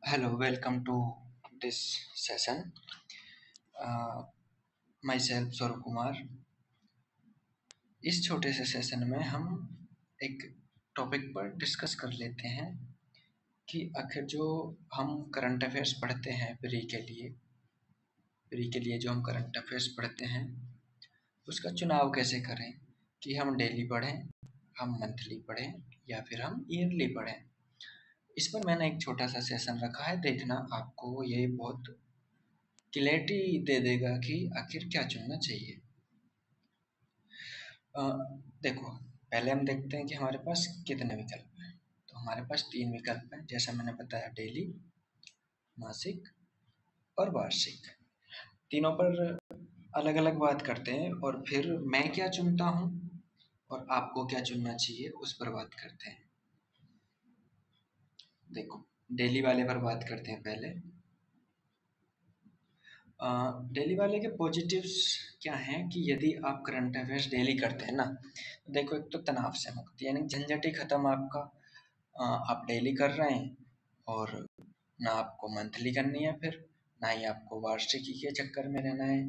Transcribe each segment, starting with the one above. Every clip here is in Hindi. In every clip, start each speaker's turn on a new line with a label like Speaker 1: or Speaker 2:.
Speaker 1: Hello, welcome to this session. Uh, myself Saurabh Kumar. इस छोटे से सेशन में हम एक टॉपिक पर डिस्कस कर लेते हैं कि आखिर जो हम करंट अफेयर्स पढ़ते हैं प्री के लिए जो हम करंट अफेयर्स पढ़ते हैं उसका चुनाव कैसे करें कि हम डेली पढ़ें, हम मंथली पढ़ें या फिर हम ईयरली पढ़ें। इस पर मैंने एक छोटा सा सेशन रखा है, देखना आपको ये बहुत क्लैरिटी दे देगा कि आखिर क्या चुनना चाहिए। अ, देखो, पहले हम देखते हैं कि हमारे पास कितने विकल्प हैं। तो हमारे पास 3 विकल्प हैं, जैसा मैंने बताया, डेली, मासिक और वार्षिक। तीनों पर अलग-अलग बात करते हैं और फिर मैं क्या चुनता हूँ और आपको क्या चुनना चाहिए उस पर बात करते हैं। देखो, डेली वाले पर बात करते हैं पहले। डेली वाले के पॉजिटिव्स क्या हैं कि यदि आप करंट अफेयर्स डेली करते हैं ना, तो देखो, एक तो तनाव से मुक्ति यानी झंझट ही खत्म आपका। आप डेली कर रहे हैं और ना आपको मंथली करनी है, फिर ना ही आपको वार्षिकी के चक्कर में रहना है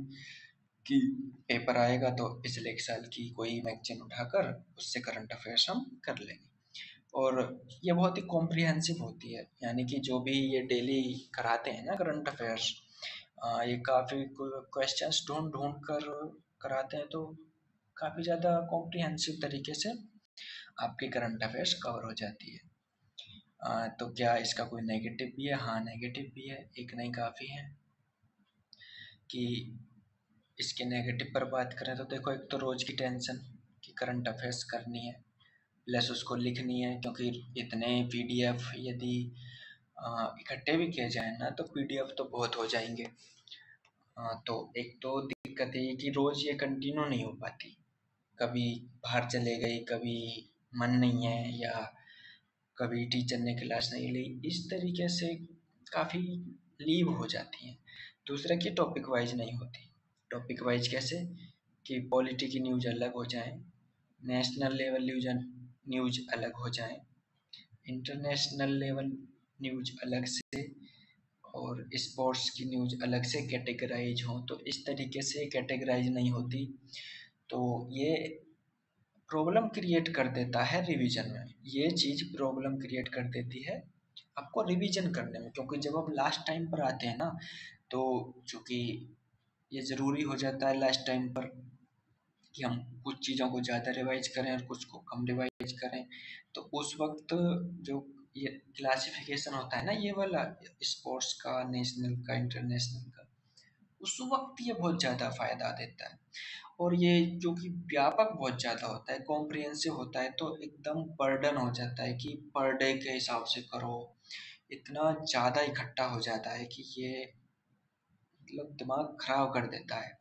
Speaker 1: कि पेपर आएगा तो पिछले एक साल की कोई मैगजीन उठाकर उससे करंट अफेयर्स हम कर लेंगे। और ये बहुत ही कॉम्प्रिहेंसिव होती है, यानी कि जो भी ये डेली कराते हैं ना करंट अफेयर्स, ये काफ़ी क्वेश्चंस ढूंढ ढूंढ कर कराते हैं, तो काफ़ी ज़्यादा कॉम्प्रिहेंसिव तरीके से आपकी करंट अफेयर्स कवर हो जाती है। तो क्या इसका कोई नेगेटिव भी है? हाँ, नेगेटिव भी है, एक नहीं काफ़ी है। कि इसके नेगेटिव पर बात करें तो देखो, एक तो रोज़ की टेंशन कि करंट अफेयर्स करनी है प्लस उसको लिखनी है, क्योंकि इतने पीडीएफ यदि इकट्ठे भी किए जाए ना तो पीडीएफ तो बहुत हो जाएंगे। तो एक तो दिक्कत ये कि रोज़ ये कंटिन्यू नहीं हो पाती, कभी बाहर चले गए, कभी मन नहीं है, या कभी टीचर ने क्लास नहीं ली, इस तरीके से काफ़ी लीव हो जाती हैं। दूसरा कि टॉपिक वाइज नहीं होती। टॉपिक वाइज कैसे कि पॉलिटी की न्यूज़ अलग हो जाए, नेशनल लेवल न्यूज़ अलग हो जाए, इंटरनेशनल लेवल न्यूज़ अलग से, और स्पोर्ट्स की न्यूज़ अलग से कैटेगराइज हो, तो इस तरीके से कैटेगराइज नहीं होती। तो ये प्रॉब्लम क्रिएट कर देता है रिवीजन में। ये चीज़ प्रॉब्लम क्रिएट कर देती है आपको रिवीजन करने में, क्योंकि जब आप लास्ट टाइम पर आते हैं ना, तो चूँकि ये ज़रूरी हो जाता है लास्ट टाइम पर कि हम कुछ चीज़ों को ज़्यादा रिवाइज करें और कुछ को कम रिवाइज करें। तो उस वक्त जो ये क्लासिफिकेशन होता है ना, ये वाला स्पोर्ट्स का, नेशनल का, इंटरनेशनल का, उस वक्त ये बहुत ज़्यादा फ़ायदा देता है। और ये जो कि व्यापक बहुत ज़्यादा होता है, कॉम्प्रिहेंसिव होता है, तो एकदम बर्डन हो जाता है कि पर डे के हिसाब से करो। इतना ज़्यादा इकट्ठा हो जाता है कि ये मतलब दिमाग खराब कर देता है।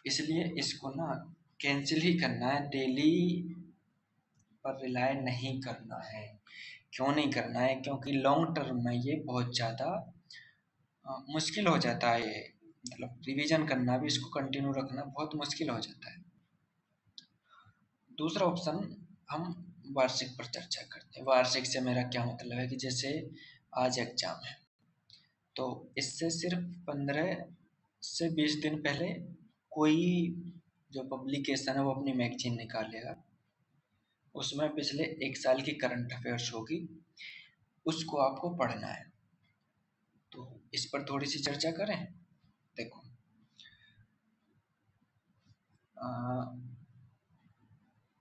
Speaker 1: इसलिए इसको ना कैंसिल ही करना है, डेली पर रिलाय नहीं करना है। क्यों नहीं करना है? क्योंकि लॉन्ग टर्म में ये बहुत ज़्यादा मुश्किल हो जाता है। ये मतलब रिवीजन करना भी, इसको कंटिन्यू रखना बहुत मुश्किल हो जाता है। दूसरा ऑप्शन, हम वार्षिक पर चर्चा करते हैं। वार्षिक से मेरा क्या मतलब है कि जैसे आज एग्जाम है, तो इससे सिर्फ 15 से 20 दिन पहले कोई जो पब्लिकेशन है वो अपनी मैगजीन निकालेगा, उसमें पिछले एक साल की करंट अफेयर्स होगी, उसको आपको पढ़ना है। तो इस पर थोड़ी सी चर्चा करें। देखो, अ,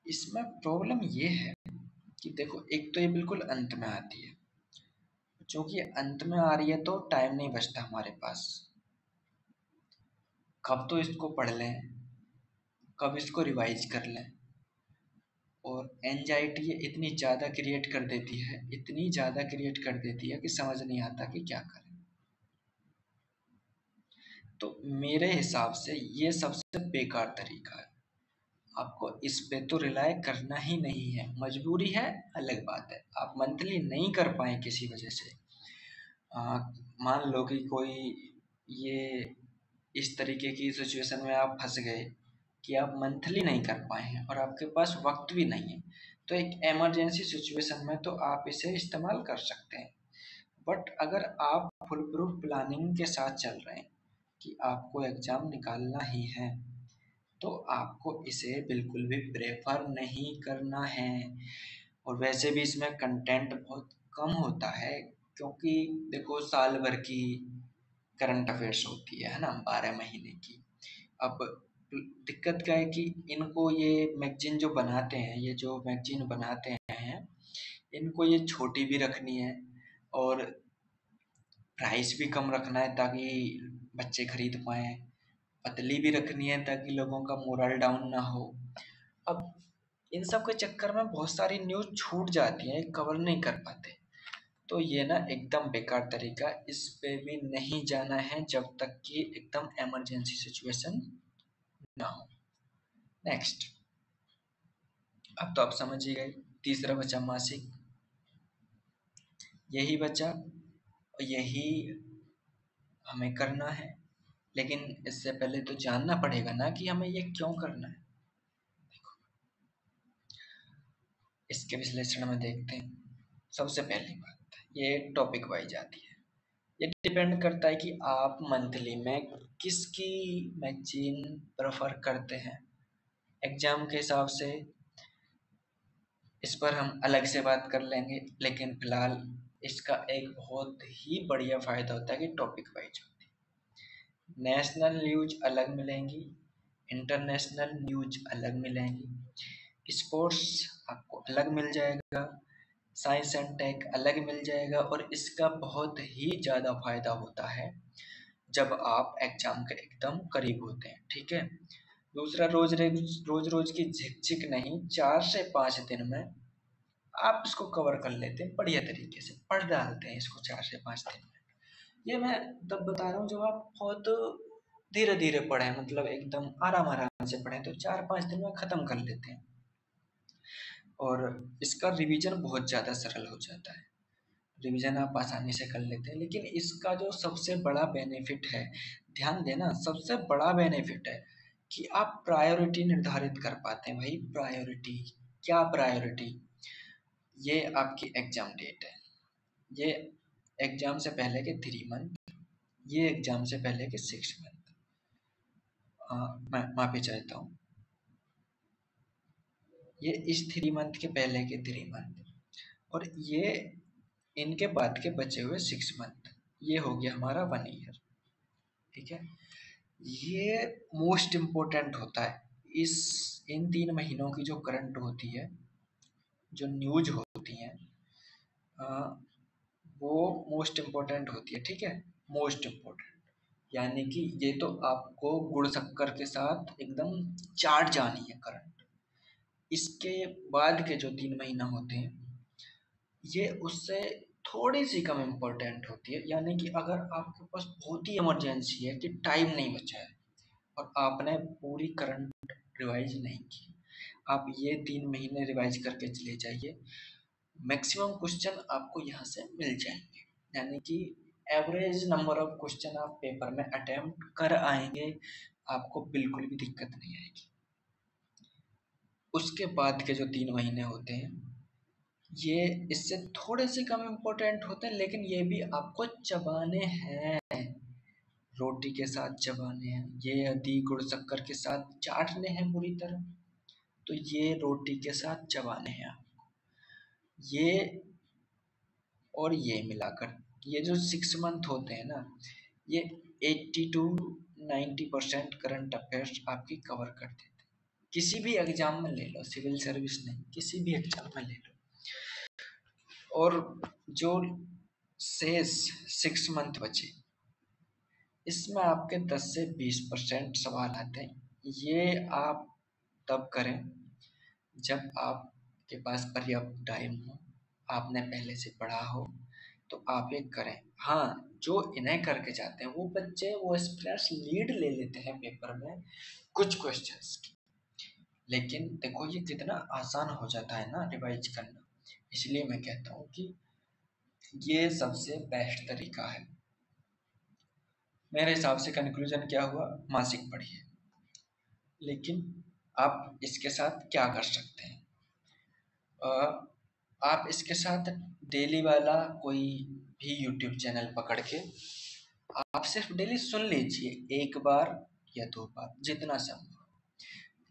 Speaker 1: इसमें प्रॉब्लम ये है कि देखो, एक तो ये बिल्कुल अंत में आती है। चूँकि अंत में आ रही है तो टाइम नहीं बचता हमारे पास। कब तो इसको पढ़ लें, कब इसको रिवाइज कर लें, और एंजाइटी ये इतनी ज़्यादा क्रिएट कर देती है, इतनी ज़्यादा क्रिएट कर देती है कि समझ नहीं आता कि क्या करें। तो मेरे हिसाब से ये सबसे बेकार तरीका है। आपको इस पे तो रिलाय करना ही नहीं है। मजबूरी है, अलग बात है। आप मंथली नहीं कर पाए किसी वजह से, आ, मान लो कि कोई ये इस तरीके की सिचुएशन में आप फंस गए कि आप मंथली नहीं कर पाए हैं और आपके पास वक्त भी नहीं है, तो एक इमरजेंसी सिचुएशन में तो आप इसे इस्तेमाल कर सकते हैं। बट अगर आप फुल प्रूफ प्लानिंग के साथ चल रहे हैं कि आपको एग्ज़ाम निकालना ही है, तो आपको इसे बिल्कुल भी प्रेफर नहीं करना है। और वैसे भी इसमें कंटेंट बहुत कम होता है, क्योंकि देखो साल भर की करंट अफेयर्स होती है ना, 12 महीने की। अब दिक्कत क्या है कि इनको ये मैगजीन जो बनाते हैं, ये जो मैगजीन बनाते हैं, इनको ये छोटी भी रखनी है और प्राइस भी कम रखना है ताकि बच्चे खरीद पाएँ, पतली भी रखनी है ताकि लोगों का मोरल डाउन ना हो। अब इन सब के चक्कर में बहुत सारी न्यूज़ छूट जाती हैं, कवर नहीं कर पाते। तो ये ना एकदम बेकार तरीका, इस पे भी नहीं जाना है जब तक कि एकदम इमरजेंसी सिचुएशन ना हो। नेक्स्ट, अब तो आप समझ ही गए, तीसरा बचा मासिक। यही बचा और यही हमें करना है, लेकिन इससे पहले तो जानना पड़ेगा ना कि हमें ये क्यों करना है। इसके विश्लेषण में देखते हैं। सबसे पहली बात, ये टॉपिक वाइज आती है। ये डिपेंड करता है कि आप मंथली में किसकी मैगजीन प्रेफर करते हैं। एग्जाम के हिसाब से इस पर हम अलग से बात कर लेंगे, लेकिन फिलहाल इसका एक बहुत ही बढ़िया फ़ायदा होता है कि टॉपिक वाइज होती है। नेशनल न्यूज अलग मिलेंगी, इंटरनेशनल न्यूज अलग मिलेंगी, स्पोर्ट्स आपको अलग मिल जाएगा, साइंस एंड टेक अलग मिल जाएगा। और इसका बहुत ही ज़्यादा फायदा होता है जब आप एग्जाम के एकदम करीब होते हैं, ठीक है। दूसरा, रोज रोज की झिकझिक नहीं, 4 से 5 दिन में आप इसको कवर कर लेते हैं, बढ़िया तरीके से पढ़ डालते हैं इसको 4 से 5 दिन में। ये मैं तब बता रहा हूँ जब आप बहुत धीरे धीरे पढ़ें, मतलब एकदम आराम आराम से पढ़ें, तो 4-5 दिन में ख़त्म कर लेते हैं। और इसका रिवीजन बहुत ज़्यादा सरल हो जाता है, रिवीजन आप आसानी से कर लेते हैं। लेकिन इसका जो सबसे बड़ा बेनिफिट है, ध्यान देना, सबसे बड़ा बेनिफिट है कि आप प्रायोरिटी निर्धारित कर पाते हैं। भाई प्रायोरिटी, क्या प्रायोरिटी? ये आपकी एग्ज़ाम डेट है, ये एग्ज़ाम से पहले के 3 मंथ, ये एग्ज़ाम से पहले के 6 मंथ। मैं माफ़ी चाहता हूँ, ये इस 3 मंथ के पहले के 3 मंथ, और ये इनके बाद के बचे हुए 6 मंथ, ये हो गया हमारा 1 ईयर, ठीक है। ये मोस्ट इम्पोर्टेंट होता है। इस इन 3 महीनों की जो करंट होती है, जो न्यूज होती हैं, अ, वो मोस्ट इम्पोर्टेंट होती है, ठीक है। मोस्ट इम्पोर्टेंट यानी कि ये तो आपको गुड़ शक्कर के साथ एकदम चाट जानी है करंट। इसके बाद के जो 3 महीना होते हैं, ये उससे थोड़ी सी कम इम्पोर्टेंट होती है। यानी कि अगर आपके पास बहुत ही इमरजेंसी है कि टाइम नहीं बचा है और आपने पूरी करंट रिवाइज नहीं की, आप ये 3 महीने रिवाइज करके चले जाइए, मैक्सिमम क्वेश्चन आपको यहाँ से मिल जाएंगे। यानी कि एवरेज नंबर ऑफ क्वेश्चन आप पेपर में अटेम्प्ट कर आएंगे, आपको बिल्कुल भी दिक्कत नहीं आएगी। उसके बाद के जो 3 महीने होते हैं, ये इससे थोड़े से कम इम्पोर्टेंट होते हैं, लेकिन ये भी आपको चबाने हैं, रोटी के साथ चबाने हैं। ये यदि गुड़ शक्कर के साथ चाटने हैं पूरी तरह, तो ये रोटी के साथ चबाने हैं आपको। ये और ये मिलाकर ये जो 6 मंथ होते हैं ना, ये 80 to 90% करंट अफेयर्स आपकी कवर कर देते हैं। किसी भी एग्जाम में ले लो, सिविल सर्विस नहीं, किसी भी एग्जाम में ले लो। और जो शेष 6 मंथ बचे, इसमें आपके 10 से 20% सवाल आते हैं। ये आप तब करें जब आपके पास पर्याप्त टाइम हो, आपने पहले से पढ़ा हो, तो आप ये करें। हाँ, जो इन्हें करके जाते हैं वो बच्चे, वो एस्पिरेंट्स लीड ले लेते हैं पेपर में कुछ क्वेश्चंस की, लेकिन देखो ये कितना आसान हो जाता है ना रिवाइज करना। इसलिए मैं कहता हूँ कि ये सबसे बेस्ट तरीका है। मेरे हिसाब से कंक्लूजन क्या हुआ, मासिक पढ़िए। लेकिन आप इसके साथ क्या कर सकते हैं, आप इसके साथ डेली वाला कोई भी यूट्यूब चैनल पकड़ के आप सिर्फ डेली सुन लीजिए, एक बार या 2 बार जितना संभव।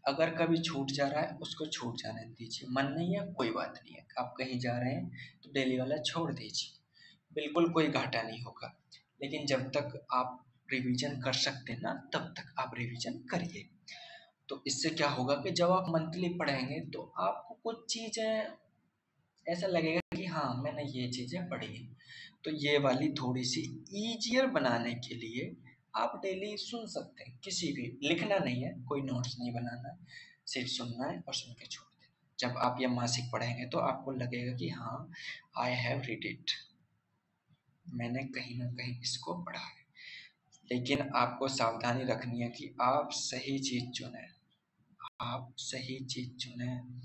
Speaker 1: अगर कभी छूट जा रहा है उसको छूट जाने दीजिए, मन नहीं है कोई बात नहीं है, आप कहीं जा रहे हैं तो डेली वाला छोड़ दीजिए, बिल्कुल कोई घाटा नहीं होगा। लेकिन जब तक आप रिवीजन कर सकते हैं ना, तब तक आप रिवीजन करिए। तो इससे क्या होगा कि जब आप मंथली पढ़ेंगे तो आपको कुछ चीज़ें ऐसा लगेगा कि हाँ मैंने ये चीज़ें पढ़ी हैं। तो ये वाली थोड़ी सी ईजियर बनाने के लिए आप डेली सुन सकते हैं, किसी भी, लिखना नहीं है, कोई नोट्स नहीं बनाना है, सिर्फ सुनना है और सुन के छोड़ देना। जब आप ये मासिक पढ़ेंगे तो आपको लगेगा कि हाँ आई हैव रीड इट, मैंने कहीं ना कहीं इसको पढ़ा है। लेकिन आपको सावधानी रखनी है कि आप सही चीज़ चुनें, आप सही चीज़ चुनें,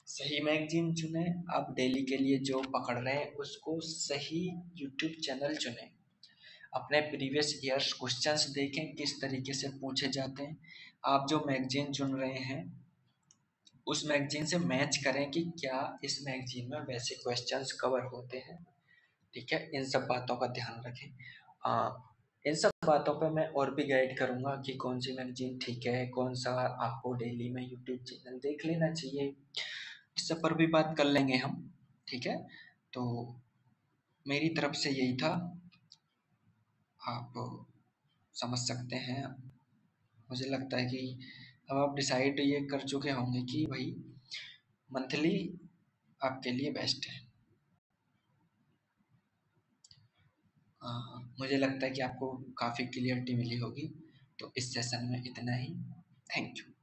Speaker 1: सही मैगजीन चुनें। आप डेली के लिए जो पकड़ रहे हैं उसको सही यूट्यूब चैनल चुनें। अपने प्रीवियस ईयर्स क्वेश्चंस देखें किस तरीके से पूछे जाते हैं। आप जो मैगजीन चुन रहे हैं उस मैगजीन से मैच करें कि क्या इस मैगजीन में वैसे क्वेश्चंस कवर होते हैं। ठीक है, इन सब बातों का ध्यान रखें। इन सब बातों पे मैं और भी गाइड करूंगा कि कौन सी मैगजीन ठीक है, कौन सा आपको डेली में यूट्यूब चैनल देख लेना चाहिए, इस सब पर भी बात कर लेंगे हम। ठीक है, तो मेरी तरफ से यही था, आप समझ सकते हैं। मुझे लगता है कि अब आप डिसाइड ये कर चुके होंगे कि भाई मंथली आपके लिए बेस्ट है। मुझे लगता है कि आपको काफ़ी क्लियरिटी मिली होगी। तो इस सेशन में इतना ही। Thank you.